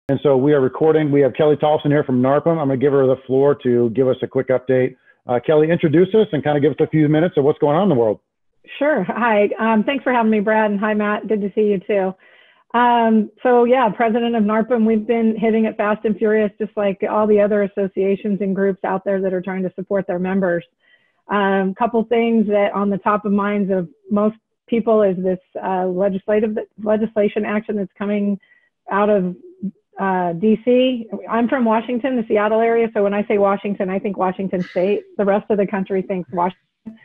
And so we are recording. We have Kellie Tollifson here from NARPM. I'm going to give her the floor to give us a quick update. Kellie, introduce us and kind of give us a few minutes of what's going on in the world. Sure. Hi. Thanks for having me, Brad. And hi, Matt. Good to see you too. So yeah, president of NARPM, we've been hitting it fast and furious, just like all the other associations and groups out there that are trying to support their members. Couple things that on the top of minds of most people is this legislation action that's coming out of DC. I'm from Washington, the Seattle area. So when I say Washington, I think Washington State. The rest of the country thinks Washington,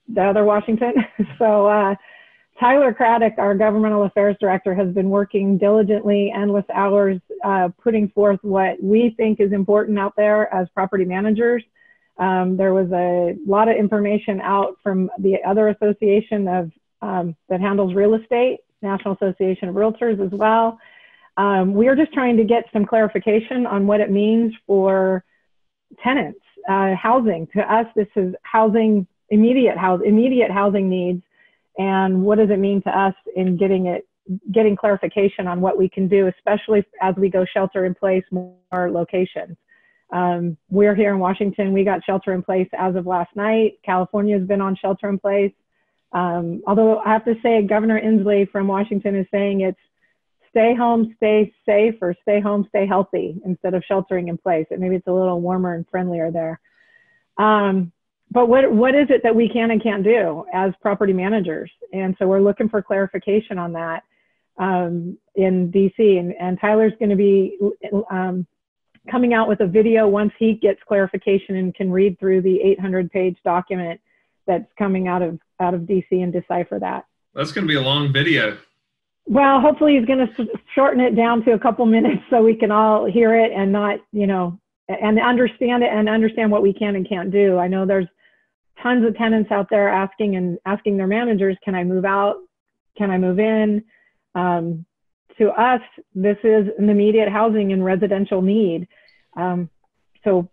the other Washington. So Tyler Craddock, our governmental affairs director, has been working diligently, endless hours, putting forth what we think is important out there as property managers. There was a lot of information out from the other association of that handles real estate, National Association of Realtors as well. We are just trying to get some clarification on what it means for tenants, housing. To us, this is housing, immediate housing needs. And what does it mean to us in getting clarification on what we can do, especially as we go shelter in place more locations. We're here in Washington. We got shelter in place as of last night. California has been on shelter in place. Although I have to say, Governor Inslee from Washington is saying it's stay home, stay safe, or stay home, stay healthy instead of sheltering in place. And maybe it's a little warmer and friendlier there. But what is it that we can and can't do as property managers? And so we're looking for clarification on that in DC. And Tyler's going to be coming out with a video once he gets clarification and can read through the 800-page document that's coming out of DC and decipher that. That's going to be a long video. Well, hopefully he's going to shorten it down to a couple minutes so we can all hear it and not, and understand it and understand what we can and can't do. I know there's tons of tenants out there asking their managers, can I move out? Can I move in? To us, this is an immediate housing and residential need. So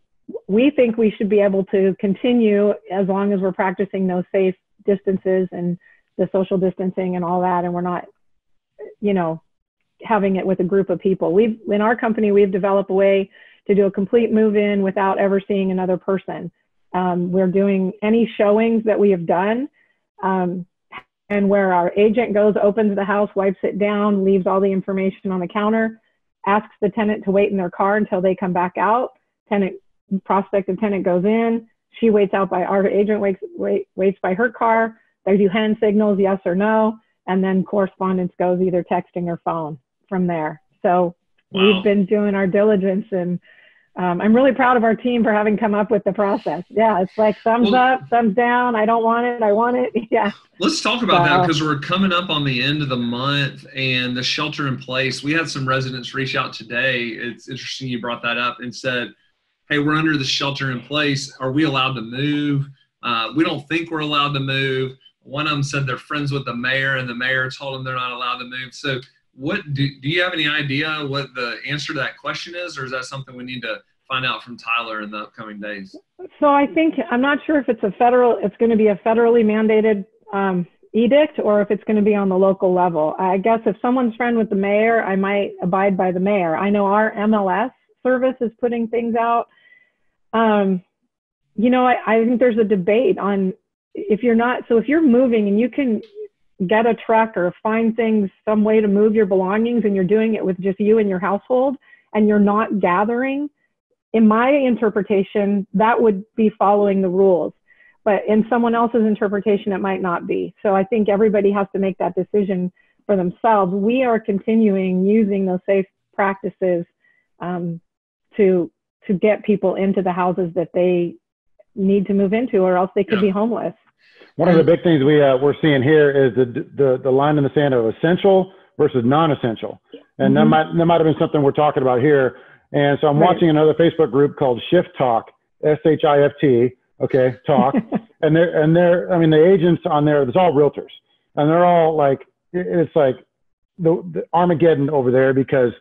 we think we should be able to continue as long as we're practicing those safe distances and the social distancing and all that, and we're not, having it with a group of people. In our company, we've developed a way to do a complete move-in without ever seeing another person. We're doing any showings that we have done, and where our agent goes, opens the house, wipes it down, leaves all the information on the counter, asks the tenant to wait in their car until they come back out. Prospective tenant goes in, she waits out by, our agent waits by her car. They do hand signals, yes or no, and then correspondence goes either texting or phone from there. So We've been doing our diligence, and I'm really proud of our team for having come up with the process. Yeah, it's like thumbs up, thumbs down. I don't want it. I want it. Yeah. Let's talk about that, because we're coming up on the end of the month and the shelter in place. We had some residents reach out today. It's interesting you brought that up and said, hey, we're under the shelter in place. Are we allowed to move? We don't think we're allowed to move. One of them said they're friends with the mayor, and the mayor told them they're not allowed to move. So what do you have any idea what the answer to that question is, or is that something we need to find out from Tyler in the upcoming days? So I'm not sure if it's going to be a federally mandated edict, or if it's going to be on the local level. I guess if someone's friend with the mayor, I might abide by the mayor. I know our MLS service is putting things out. I think there's a debate on if you're moving and you can get a truck or find some way to move your belongings, and you're doing it with just you and your household, and you're not gathering, in my interpretation, that would be following the rules. But in someone else's interpretation, it might not be. So I think everybody has to make that decision for themselves. We are continuing using those safe practices to get people into the houses that they need to move into, or else they could be homeless. One of the big things we're seeing here is the line in the sand of essential versus non-essential. And that might have been something we're talking about here. And so I'm watching another Facebook group called Shift Talk, SHIFT, okay, talk. and the agents on there, it's all realtors. And they're all like, it's like the Armageddon over there, because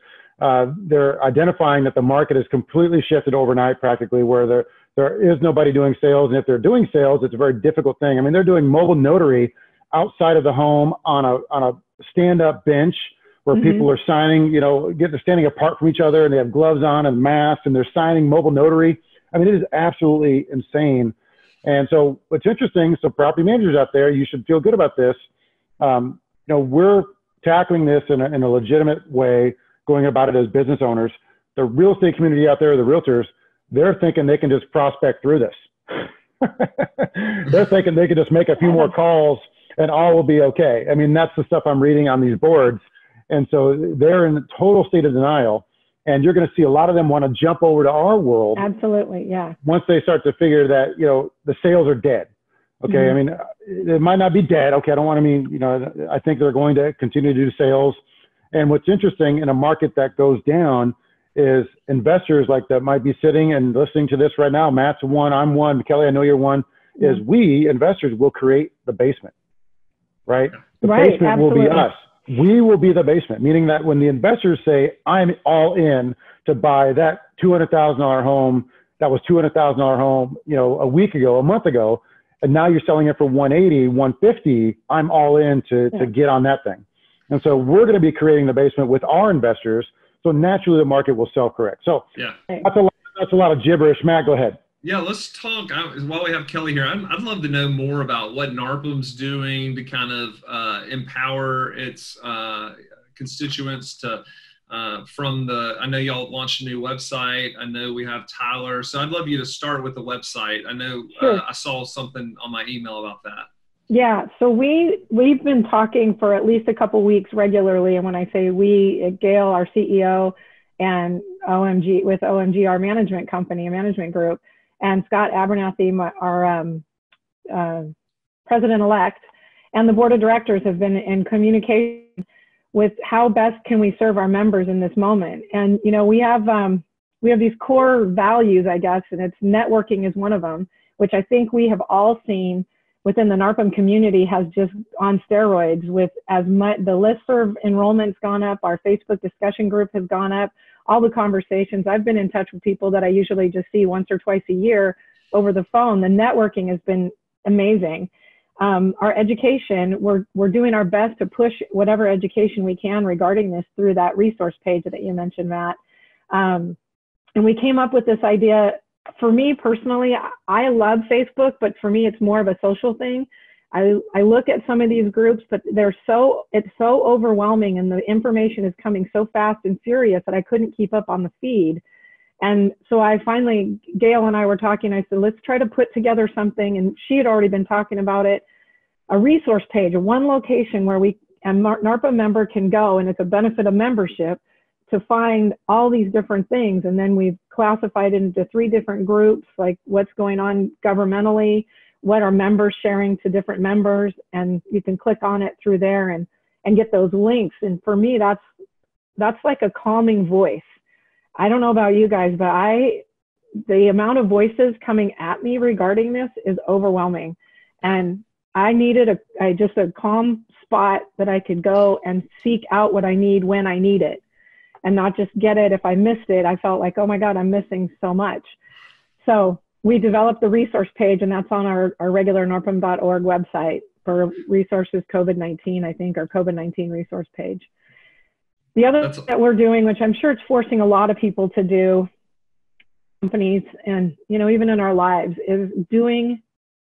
they're identifying that the market has completely shifted overnight practically, where there is nobody doing sales. And if they're doing sales, it's a very difficult thing. I mean, they're doing mobile notary outside of the home on a stand-up bench where people are signing, you know, they're standing apart from each other and they have gloves on and masks and they're signing mobile notary. I mean, it is absolutely insane. And so what's interesting, so property managers out there, you should feel good about this. You know, we're tackling this in a legitimate way, going about it as business owners. The real estate community out there, the realtors, they're thinking they can just prospect through this. They're thinking they can just make a few more calls and all will be okay. I mean, that's the stuff I'm reading on these boards. And so they're in a total state of denial. And you're going to see a lot of them want to jump over to our world. Absolutely, yeah. Once they start to figure that, you know, the sales are dead. Okay, I mean, it might not be dead. Okay, I don't want to mean, you know, I think they're going to continue to do sales. And what's interesting in a market that goes down is investors like that might be sitting and listening to this right now. Matt's one, I'm one, Kelly, I know you're one, is we investors will create the basement, right? The basement will be us. We will be the basement, meaning that when the investors say, I'm all in to buy that $200,000 home, that was $200,000 home, you know, a week ago, a month ago, and now you're selling it for 180, 150, I'm all in to get on that thing. And so we're going to be creating the basement with our investors. So naturally the market will self-correct. So that's a lot of gibberish. Matt, go ahead. Yeah, let's talk. While we have Kelly here, I'd love to know more about what NARPM's doing to kind of empower its constituents to, I know y'all launched a new website. I know we have Tyler. So I'd love you to start with the website. I know I saw something on my email about that. Yeah, so we've been talking for at least a couple weeks regularly. And when I say we, Gail, our CEO, and OMG, our management company, a management group, and Scott Abernathy, our president-elect, and the board of directors have been in communication with how best can we serve our members in this moment. And, you know, we have these core values, I guess, and it's networking is one of them, which I think we have all seen within the NARPM community has just on steroids with as much, the listserv enrollment's gone up, our Facebook discussion group has gone up, all the conversations. I've been in touch with people that I usually just see once or twice a year over the phone. The networking has been amazing. Our education, we're doing our best to push whatever education we can regarding this through that resource page that you mentioned, Matt. And we came up with this idea. For me personally, I love Facebook, but for me, it's more of a social thing. I look at some of these groups, but it's so overwhelming and the information is coming so fast and furious that I couldn't keep up on the feed. And so I finally, Gail and I were talking, I said, let's try to put together something. And she had already been talking about it, a resource page, one location where a NARPM member can go, and it's a benefit of membership, to find all these different things. And then we've classified it into 3 different groups, like what's going on governmentally, what are members sharing to different members, and you can click on it through there and get those links. And for me, that's like a calming voice. I don't know about you guys, but the amount of voices coming at me regarding this is overwhelming. And I needed just a calm spot that I could go and seek out what I need when I need it, and not just get it. If I missed it, I felt like, oh my God, I'm missing so much. So we developed the resource page, and that's on our regular narpm.org website for resources COVID-19, I think, or COVID-19 resource page. The other that we're doing, which I'm sure it's forcing a lot of people to do, companies and, you know, even in our lives, is doing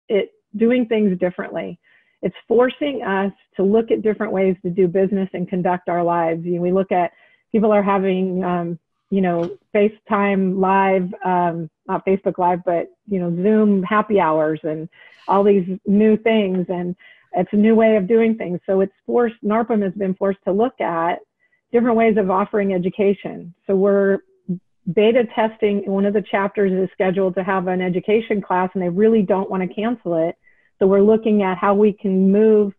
things differently. It's forcing us to look at different ways to do business and conduct our lives. You know, we look at people are having, you know, FaceTime live, not Facebook Live, but, you know, Zoom happy hours and all these new things. And it's a new way of doing things. So it's forced, NARPM has been forced to look at different ways of offering education. So we're beta testing. One of the chapters is scheduled to have an education class, and they really don't want to cancel it. So we're looking at how we can move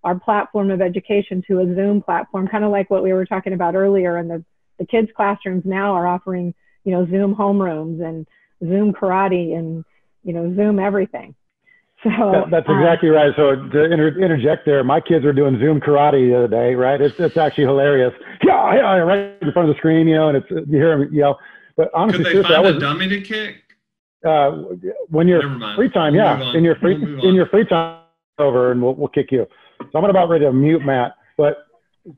our platform of education to a Zoom platform, kind of like what we were talking about earlier. And the kids' classrooms now are offering, you know, Zoom homerooms and Zoom karate and, you know, Zoom everything. So that's exactly right. So to interject there, my kids were doing Zoom karate the other day, right? It's actually hilarious. Yeah, right in front of the screen, you know, and you hear them yell. But honestly, could they find a dummy to kick? When you're free time, in your free time over, and we'll kick you. So I'm about ready to mute Matt. But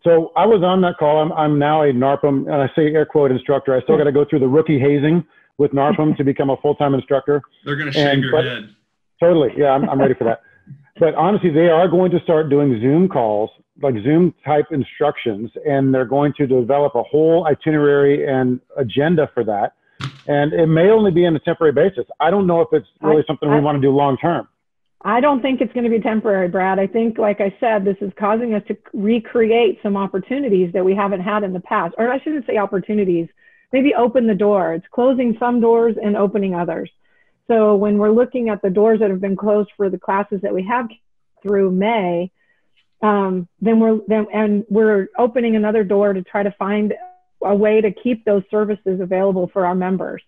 So I was on that call. I'm now a NARPM, and I say air quote instructor. I still got to go through the rookie hazing with NARPM to become a full-time instructor. They're going to shave your head. Totally. Yeah, I'm ready for that. But honestly, they are going to start doing Zoom calls, like Zoom type instructions, and they're going to develop a whole itinerary and agenda for that. And it may only be on a temporary basis. I don't know if it's really something we want to do long term. I don't think it's going to be temporary, Brad. I think, like I said, this is causing us to recreate some opportunities that we haven't had in the past. Or I shouldn't say opportunities, maybe open the door. It's closing some doors and opening others. So when we're looking at the doors that have been closed for the classes that we have through May, then we're opening another door to try to find a way to keep those services available for our members.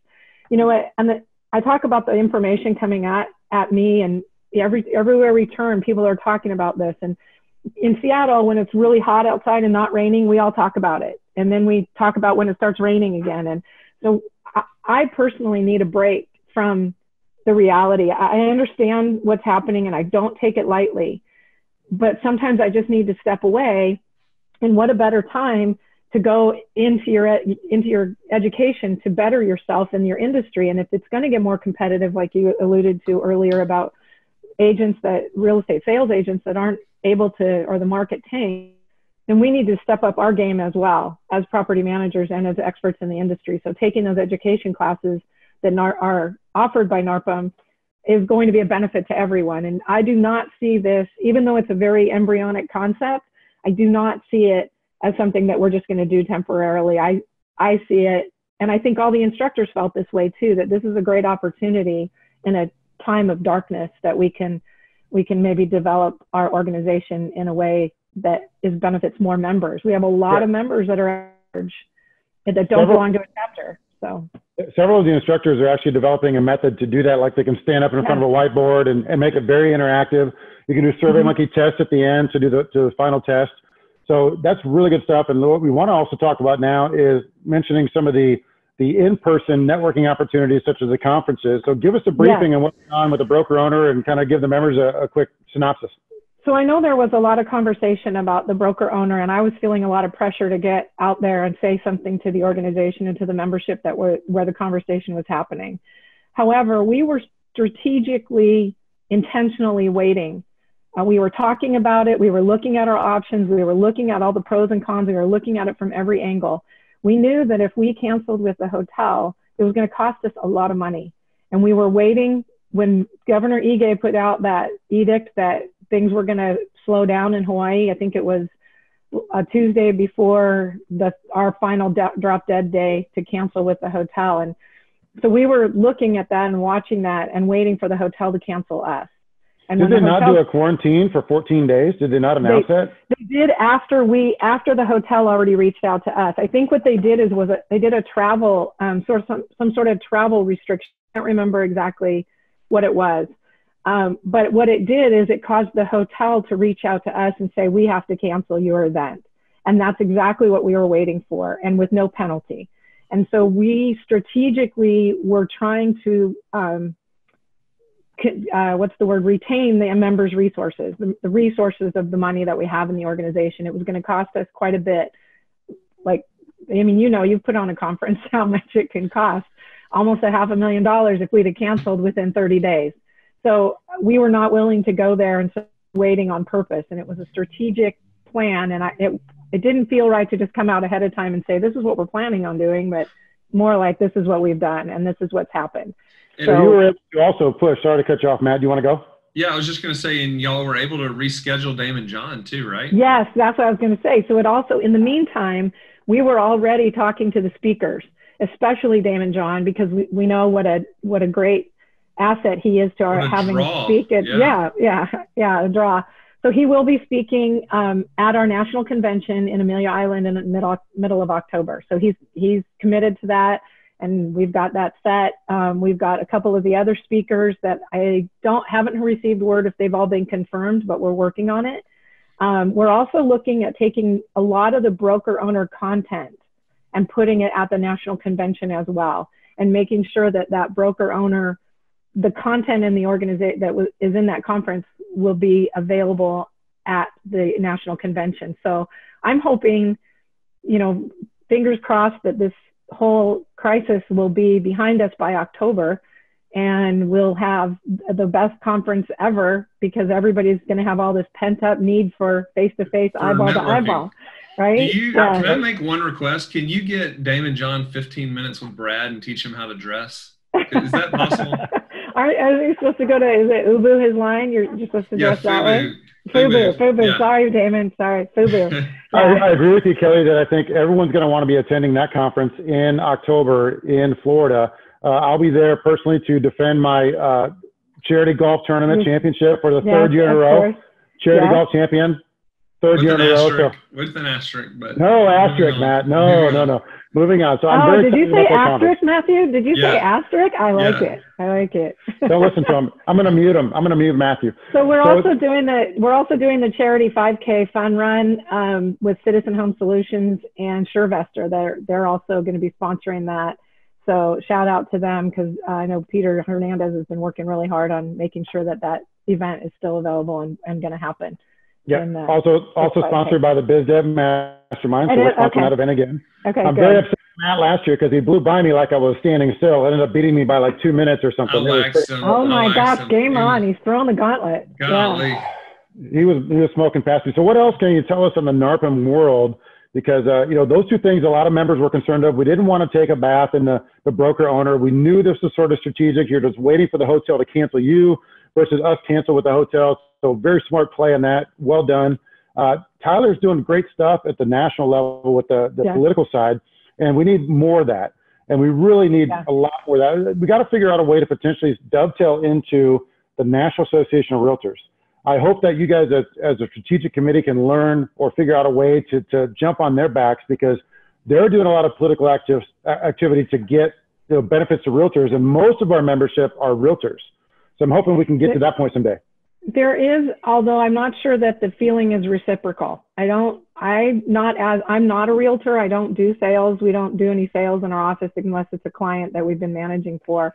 You know what? And I talk about the information coming at me, and everywhere we turn, people are talking about this. And in Seattle, when it's really hot outside and not raining, we all talk about it. And then we talk about when it starts raining again. And so I personally need a break from the reality. I understand what's happening and I don't take it lightly, but sometimes I just need to step away. And what a better time to go into your education to better yourself in your industry. And if it's going to get more competitive, like you alluded to earlier about real estate sales agents that aren't able to, or the market tank, then we need to step up our game as well as property managers and as experts in the industry. So taking those education classes that are offered by NARPM is going to be a benefit to everyone. And I do not see this, even though it's a very embryonic concept, I do not see it as something that we're just going to do temporarily. I see it, and I think all the instructors felt this way too, that this is a great opportunity in a time of darkness that we can maybe develop our organization in a way that benefits more members. We have a lot of members that are that don't belong to a chapter. So several of the instructors are actually developing a method to do that. Like they can stand up in front of a whiteboard and make it very interactive. You can do SurveyMonkey tests at the end to do the final test. So that's really good stuff. And what we want to also talk about now is mentioning some of the in-person networking opportunities, such as the conferences. So give us a briefing on what's going on with the broker owner and kind of give the members a quick synopsis. So I know there was a lot of conversation about the broker owner, and I was feeling a lot of pressure to get out there and say something to the organization and to the membership where the conversation was happening. However, we were strategically, intentionally waiting. We were talking about it. We were looking at our options. We were looking at all the pros and cons. We were looking at it from every angle. We knew that if we canceled with the hotel, it was going to cost us a lot of money. And we were waiting when Governor Ige put out that edict that things were going to slow down in Hawaii. I think it was a Tuesday before our final drop dead day to cancel with the hotel. And so we were looking at that and watching that and waiting for the hotel to cancel us. And did they not do a quarantine for 14 days? Did they not announce that? They did after the hotel already reached out to us. I think what they did they did a travel, some sort of travel restriction. I can't remember exactly what it was. But what it did is it caused the hotel to reach out to us and say, we have to cancel your event. And that's exactly what we were waiting for, and with no penalty. And so we strategically were trying to, retain the members' resources, the resources of the money that we have in the organization. It was going to cost us quite a bit. You've put on a conference, how much it can cost, almost $500,000 if we'd have canceled within 30 days. So we were not willing to go there and so waiting on purpose. And it was a strategic plan. And it didn't feel right to just come out ahead of time and say, this is what we're planning on doing, but more like, this is what we've done and this is what's happened. So you were able to also push. Sorry to cut you off, Matt. Do you want to go? Yeah, I was just going to say, and y'all were able to reschedule Damon John too, right? Yes, that's what I was going to say. So it also, in the meantime, we were already talking to the speakers, especially Damon John, because we know what a great asset he is to our having to speak at. A draw. So he will be speaking at our national convention in Amelia Island in the middle of October. So he's committed to that. And we've got that set. We've got a couple of the other speakers that I haven't received word if they've all been confirmed, but we're working on it. We're also looking at taking a lot of the broker owner content and putting it at the national convention as well, and making sure that broker owner, the content in the organization that is in that conference will be available at the national convention. So I'm hoping, you know, fingers crossed that this whole crisis will be behind us by October, and we'll have the best conference ever, because everybody's going to have all this pent up need for face-to-face, eyeball to eyeball, right? Can I make one request? Can you get Damon John 15 minutes with Brad and teach him how to dress? Is that possible? Are you supposed to go to, is it Ubu, his line? You're supposed to dress that way? FUBU. Yeah. Sorry, Damon. Sorry, FUBU. Yeah. I agree with you, Kelly, that I think everyone's going to want to be attending that conference in October in Florida. I'll be there personally to defend my charity golf tournament championship for the third year in a row. Charity golf champion, third year in a row. With an asterisk, but no asterisk, Matt. No. Moving on. So I'm very did you say asterisk, Matthew? Did you say asterisk? I like it. I like it. Don't listen to him. I'm going to mute him. I'm going to mute Matthew. So we're also doing the charity 5K fun run with Citizen Home Solutions and SureVestor. They're also going to be sponsoring that. So shout out to them, because I know Peter Hernandez has been working really hard on making sure that event is still available and going to happen. Yeah. Also sponsored by the BizDev Mastermind. So we're sponsoring that event again. Okay. I'm very upset with Matt last year because he blew by me like I was standing still. Ended up beating me by like 2 minutes or something. Oh my gosh! Game on. He's throwing the gauntlet. Golly. Yeah. He was smoking past me. So what else can you tell us on the NARPM world? Because those two things a lot of members were concerned of. We didn't want to take a bath in the broker owner. We knew this was sort of strategic. You're just waiting for the hotel to cancel you versus us cancel with the hotel. So very smart play on that. Well done. Tyler's doing great stuff at the national level with the political side, and we need more of that. And we really need a lot more of that. We got to figure out a way to potentially dovetail into the National Association of Realtors. I hope that you guys as a strategic committee can learn or figure out a way to jump on their backs, because they're doing a lot of political activity to get benefits to realtors, and most of our membership are realtors. So I'm hoping we can get to that point someday. There is, although I'm not sure that the feeling is reciprocal. I'm not a realtor. I don't do sales. We don't do any sales in our office unless it's a client that we've been managing for.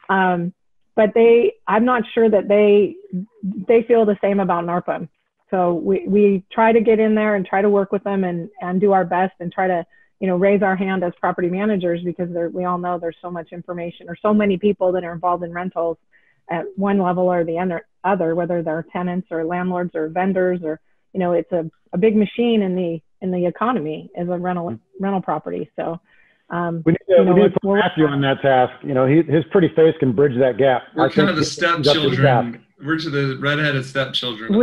But I'm not sure that they feel the same about NARPM. So we try to get in there and try to work with them and do our best and try to, raise our hand as property managers, because we all know there's so much information or so many people that are involved in rentals at one level or the other, whether they're tenants or landlords or vendors, or, it's a big machine in the economy as a rental property. So we need to put Matthew on that task. His pretty face can bridge that gap. We're kind of the stepchildren. We're to the redheaded stepchildren.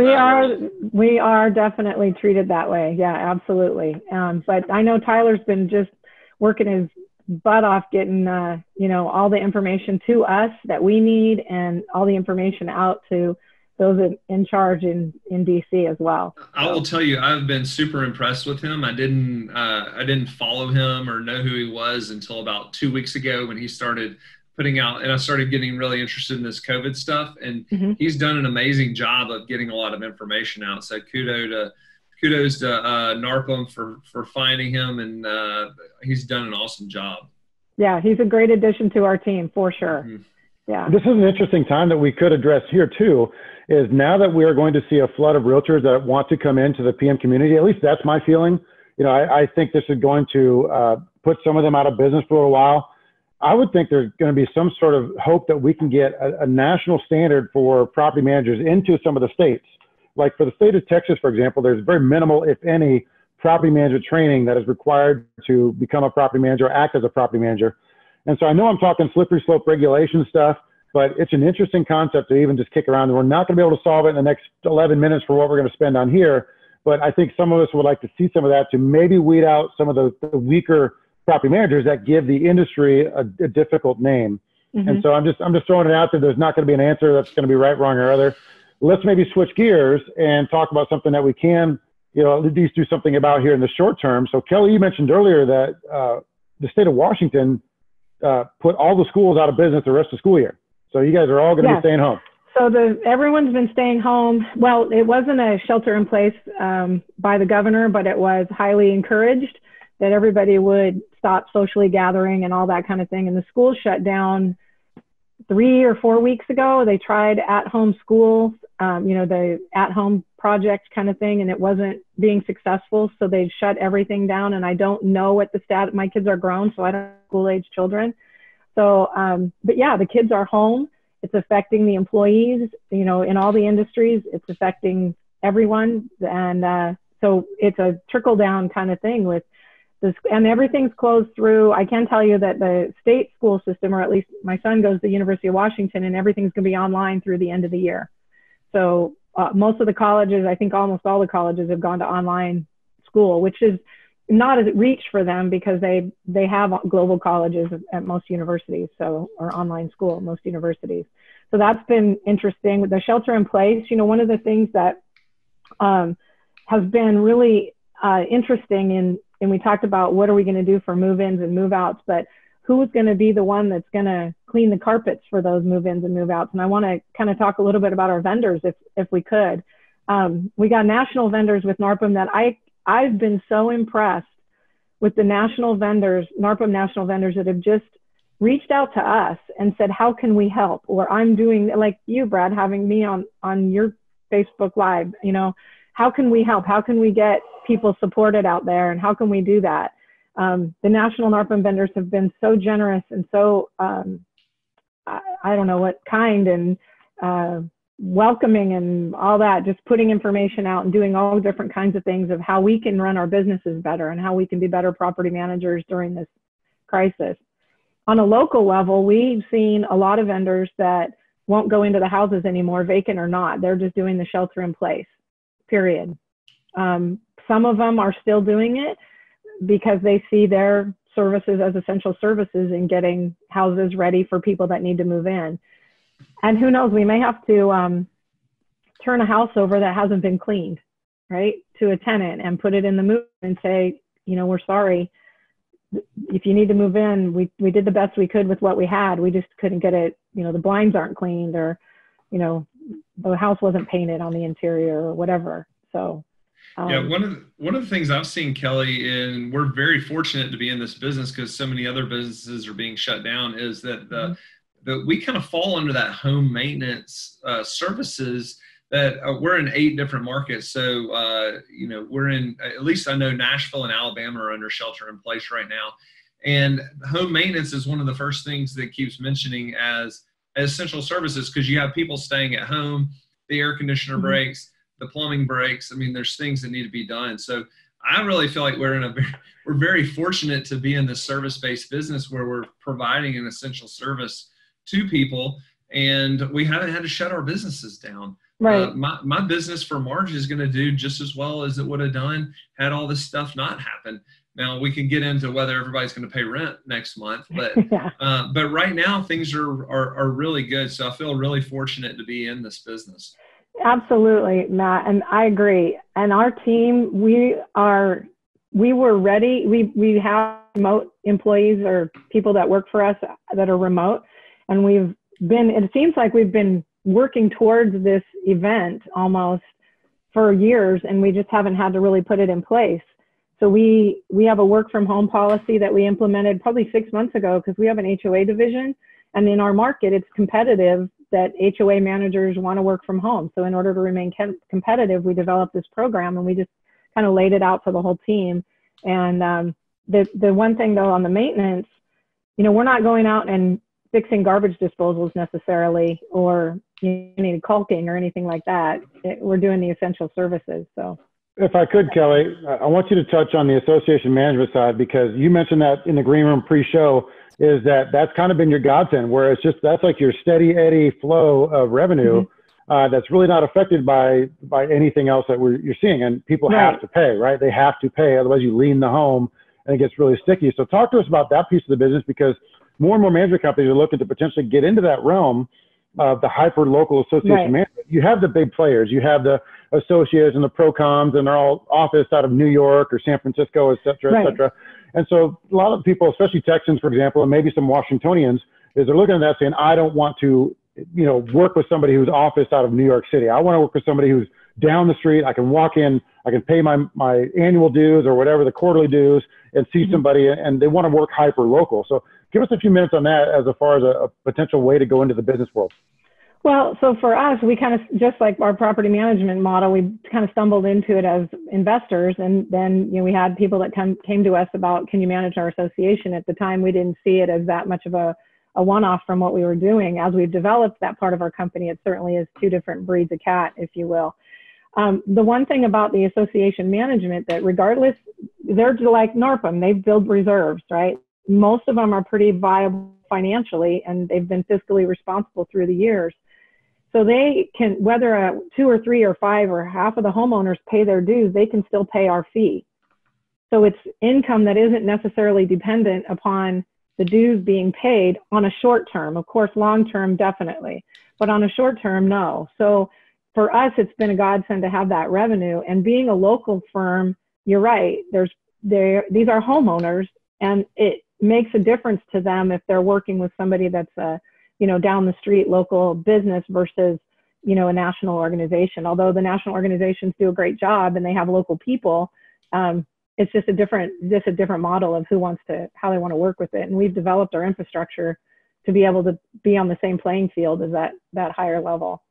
We are definitely treated that way. Yeah, absolutely. But I know Tyler's been just working his butt off getting all the information to us that we need, and all the information out to those in charge in DC as well. I will tell you, I've been super impressed with him. I didn't follow him or know who he was until about 2 weeks ago when he started putting out, and I started getting really interested in this COVID stuff, and he's done an amazing job of getting a lot of information out. So kudos to NARPM for finding him, and he's done an awesome job. Yeah, he's a great addition to our team for sure. Yeah. This is an interesting time that we could address here too, is now that we are going to see a flood of realtors that want to come into the PM community. At least that's my feeling. I think this is going to put some of them out of business for a while. I would think there's going to be some sort of hope that we can get a national standard for property managers into some of the states. Like for the state of Texas, for example, there's very minimal, if any, property management training that is required to become a property manager or act as a property manager. And so I know I'm talking slippery slope regulation stuff, but it's an interesting concept to even just kick around. And we're not going to be able to solve it in the next 11 minutes for what we're going to spend on here. But I think some of us would like to see some of that to maybe weed out some of the weaker property managers that give the industry a difficult name. And so I'm just throwing it out there. There's not going to be an answer that's going to be right, wrong, or other. Let's maybe switch gears and talk about something that we can, at least do something about here in the short term. So Kelly, you mentioned earlier that the state of Washington put all the schools out of business the rest of the school year. So you guys are all going to be staying home. So everyone's been staying home. Well, it wasn't a shelter in place by the governor, but it was highly encouraged that everybody would stop socially gathering and all that kind of thing. And the schools shut down 3 or 4 weeks ago. They tried at-home schools, the at-home project kind of thing, and it wasn't being successful. So they shut everything down, and I don't know what the stat, my kids are grown, so I don't have school-age children. So, but yeah, the kids are home. It's affecting the employees, you know, in all the industries. It's affecting everyone. And so it's a trickle down kind of thing with this, and everything's closed through. I can tell you that the state school system, or at least my son goes to the University of Washington, and everything's going to be online through the end of the year. So most of the colleges, I think almost all the colleges have gone to online school, which is not a reach for them because they have global colleges at most universities, so, or online school at most universities. So that's been interesting. With the shelter in place, you know, one of the things that has been really interesting and we talked about what are we going to do for move-ins and move-outs, but who's going to be the one that's going to clean the carpets for those move-ins and move-outs? And I want to kind of talk a little bit about our vendors if we could. We got national vendors with NARPM that I've been so impressed with the national vendors, NARPM national vendors, that have just reached out to us and said, how can we help? Or I'm doing, like you, Brad, having me on your Facebook Live, you know, how can we help? How can we get people supported out there? And how can we do that? The national NARPM vendors have been so generous and so, I don't know what kind, and welcoming and all that, just putting information out and doing all different kinds of things of how we can run our businesses better and how we can be better property managers during this crisis. On a local level, we've seen a lot of vendors that won't go into the houses anymore, vacant or not. They're just doing the shelter in place, period. Some of them are still doing it because they see their services as essential services in getting houses ready for people that need to move in. And who knows, we may have to turn a house over that hasn't been cleaned, right, to a tenant and put it in the move and say, you know, we're sorry. If you need to move in, we did the best we could with what we had. We just couldn't get it, you know, the blinds aren't cleaned, or, you know, the house wasn't painted on the interior or whatever. So yeah, one of the things I've seen, Kelly, and we're very fortunate to be in this business because so many other businesses are being shut down, is that we kind of fall under that home maintenance services that we're in 8 different markets. So, you know, we're in, at least I know Nashville and Alabama are under shelter in place right now. And home maintenance is one of the first things that keeps mentioning as essential services, because you have people staying at home, the air conditioner breaks, the plumbing breaks. I mean, there's things that need to be done. So I really feel like we're very fortunate to be in this service-based business where we're providing an essential service to people, and we haven't had to shut our businesses down. Right. My business for March is going to do just as well as it would have done had all this stuff not happened. Now we can get into whether everybody's going to pay rent next month, but yeah. But right now things are really good. So I feel really fortunate to be in this business. Absolutely, Matt, and I agree. And our team, we were ready. We have remote employees or people that work for us that are remote, and it seems like we've been working towards this event almost for years, and we just haven't had to really put it in place. So we have a work from home policy that we implemented probably 6 months ago, because we have an HOA division, and in our market, it's competitive that HOA managers want to work from home. So in order to remain competitive, we developed this program, and we just kind of laid it out for the whole team. And the one thing though on the maintenance, you know, we're not going out and fixing garbage disposals necessarily, or any caulking or anything like that. We're doing the essential services. So if I could, Kelly, I want you to touch on the association management side, because you mentioned that in the green room pre-show, is that's kind of been your godsend, where it's just, that's like your steady eddy flow of revenue that's really not affected by anything else that you're seeing. And people have to pay, right? They have to pay, otherwise you lean the home and it gets really sticky. So talk to us about that piece of the business, because more and more management companies are looking to potentially get into that realm of the hyper local association management. You have the big players, you have the associates and the Procoms, and they're all office out of New York or San Francisco, et cetera, et cetera. And so a lot of people, especially Texans, for example, and maybe some Washingtonians, is they're looking at that saying, I don't want to, you know, work with somebody who's office out of New York City. I want to work with somebody who's down the street. I can walk in, I can pay my annual dues or whatever, the quarterly dues, and see somebody, and they want to work hyper local. So give us a few minutes on that as far as a potential way to go into the business world. Well, so for us, we kind of, just like our property management model, we kind of stumbled into it as investors. And then, we had people that came to us about, can you manage our association? At the time, we didn't see it as that much of a one-off from what we were doing. As we've developed that part of our company, it certainly is two different breeds of cat, if you will. The one thing about the association management, that regardless, they're like NARPM, they build reserves, right? Most of them are pretty viable financially, and they've been fiscally responsible through the years. So they can, whether 2 or 3 or 5 or half of the homeowners pay their dues, they can still pay our fee. So it's income that isn't necessarily dependent upon the dues being paid on a short term. Of course, long term, definitely, but on a short term, no. So for us, it's been a godsend to have that revenue. And being a local firm, you're right, these are homeowners, and it makes a difference to them if they're working with somebody that's down the street local business versus, a national organization. Although the national organizations do a great job and they have local people, it's just a different model of how they want to work with it. And we've developed our infrastructure to be able to be on the same playing field as that higher level,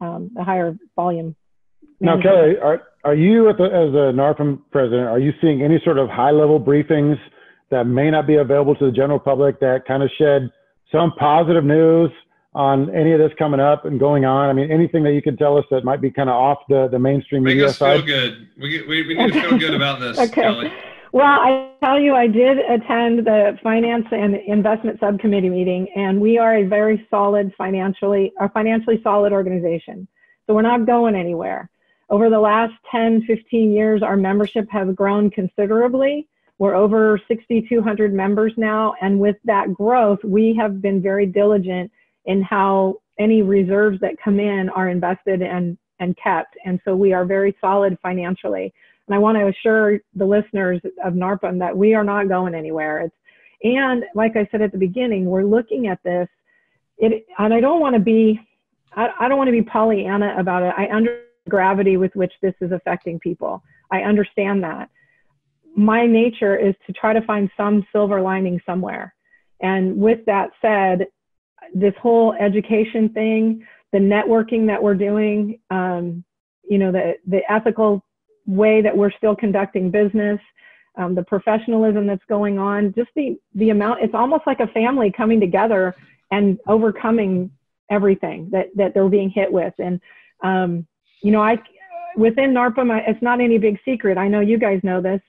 the higher volume. Now, Kellie, are you as a NARPM president, are you seeing any sort of high level briefings that may not be available to the general public that kind of shed some positive news on any of this coming up and going on? I mean, anything that you can tell us that might be kind of off the mainstream media side? Make us feel good. We need to feel good about this, okay. Kellie. Well, I tell you, I did attend the Finance and Investment Subcommittee meeting, and we are a very solid financially solid organization. So we're not going anywhere. Over the last 10, 15 years, our membership has grown considerably. We're over 6,200 members now. And with that growth, we have been very diligent in how any reserves that come in are invested and kept. And so we are very solid financially. And I want to assure the listeners of NARPM that we are not going anywhere. And like I said at the beginning, we're looking at this, and I don't want to be Pollyanna about it. I understand the gravity with which this is affecting people. I understand that. My nature is to try to find some silver lining somewhere. And with that said, this whole education thing, the networking that we're doing, the ethical way that we're still conducting business, the professionalism that's going on, just the amount, it's almost like a family coming together and overcoming everything that they're being hit with. And, within NARPM, it's not any big secret. I know you guys know this.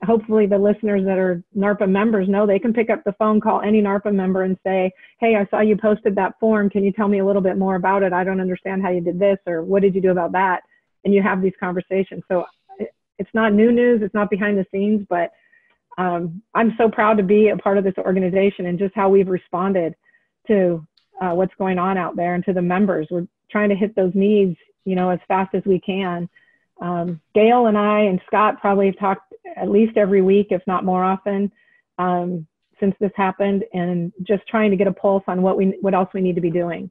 Hopefully the listeners that are NARPM members know they can pick up the phone, call any NARPM member and say, hey, I saw you posted that form. Can you tell me a little bit more about it? I don't understand how you did this, or what did you do about that? And you have these conversations. So it's not new news. It's not behind the scenes, but I'm so proud to be a part of this organization and just how we've responded to what's going on out there and to the members. We're trying to hit those needs, as fast as we can. Gail and I and Scott probably have talked at least every week, if not more often, since this happened, and just trying to get a pulse on what else we need to be doing.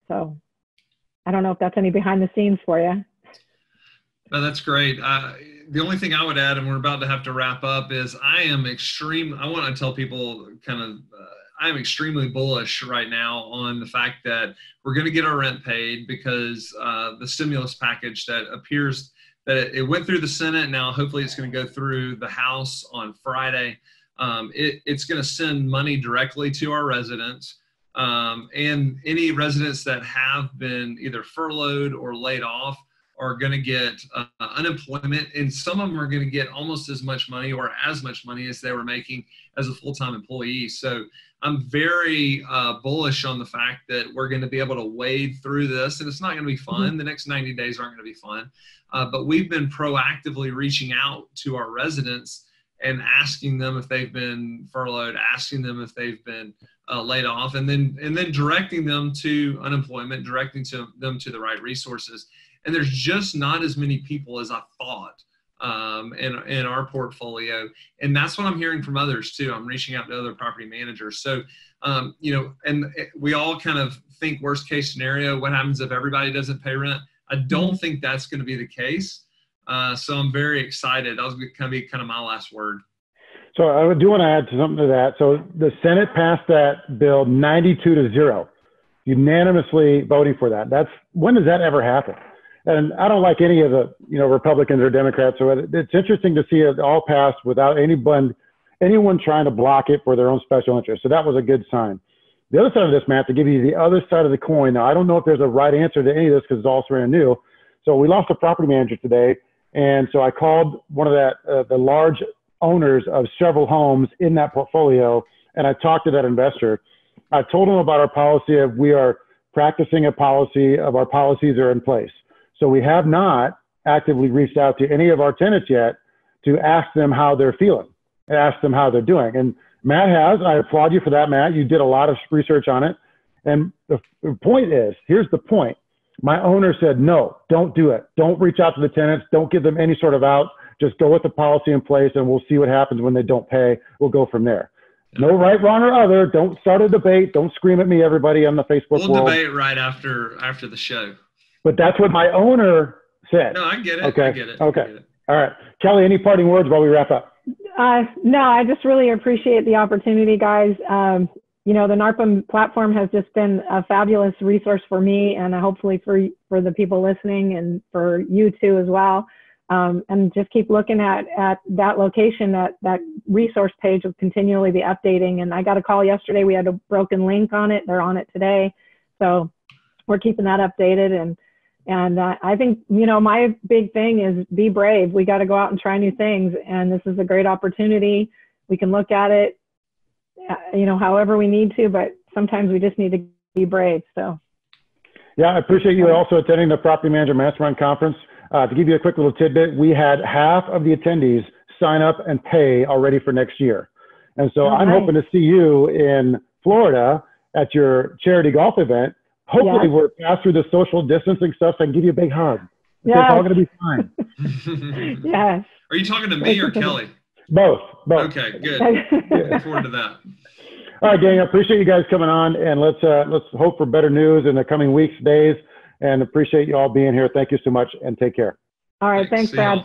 So I don't know if that's any behind the scenes for you. No, that's great. The only thing I would add, and we're about to have to wrap up, is I want to tell people I am extremely bullish right now on the fact that we're going to get our rent paid, because the stimulus package that appears that it went through the Senate. Now, hopefully it's going to go through the House on Friday. It's going to send money directly to our residents, and any residents that have been either furloughed or laid off are going to get unemployment, and some of them are going to get almost as much money or as much money as they were making as a full-time employee. So I'm very bullish on the fact that we're going to be able to wade through this, and it's not going to be fun. The next 90 days aren't going to be fun, but we've been proactively reaching out to our residents and asking them if they've been furloughed, asking them if they've been laid off, and then directing them to unemployment, directing them to the right resources. And there's just not as many people as I thought in our portfolio. And that's what I'm hearing from others too. I'm reaching out to other property managers. So, and we all kind of think worst case scenario, what happens if everybody doesn't pay rent? I don't think that's going to be the case. So I'm very excited. That was going to be kind of my last word. So I do want to add something to that. So the Senate passed that bill 92-0. unanimously voting for that. When does that ever happen? And I don't like any of the, Republicans or Democrats. So it's interesting to see it all pass without anyone trying to block it for their own special interest. So that was a good sign. The other side of this, Matt, to give you the other side of the coin. Now, I don't know if there's a right answer to any of this because it's all brand new. So we lost a property manager today. And so I called one of the large owners of several homes in that portfolio, and I talked to that investor. I told him about our policy of we are practicing a policy of our policies are in place. So we have not actively reached out to any of our tenants yet to ask them how they're feeling, ask them how they're doing. And Matt has. I applaud you for that, Matt. You did a lot of research on it. And the point is, here's the point. My owner said, no, don't do it. Don't reach out to the tenants. Don't give them any sort of out. Just go with the policy in place, and we'll see what happens when they don't pay. We'll go from there. No right, wrong, or other. Don't start a debate. Don't scream at me, everybody, on the Facebook world. We'll debate right after the show. But that's what my owner said. No, I get it. Okay. I get it. Okay. I get it. All right. Kellie, any parting words while we wrap up? No, I just really appreciate the opportunity, guys. The NARPM platform has just been a fabulous resource for me, and hopefully for the people listening and for you too as well. And just keep looking at that location. That resource page will continually be updating. And I got a call yesterday. We had a broken link on it. They're on it today. So we're keeping that updated. And I think, my big thing is be brave. We got to go out and try new things. And this is a great opportunity. We can look at it, however we need to, but sometimes we just need to be brave. So. Yeah, I appreciate you also attending the Property Management Mastermind Conference. To give you a quick little tidbit, we had half of the attendees sign up and pay already for next year. And so I'm hoping to see you in Florida at your charity golf event. Hopefully we're past through the social distancing stuff and give you a big hug. It's all going to be fine. Yes. Are you talking to me or Kellie? Both. Okay, good. Looking forward to that. All right, gang, I appreciate you guys coming on, and let's hope for better news in the coming weeks, days, and appreciate you all being here. Thank you so much, and take care. All right, thanks Brad.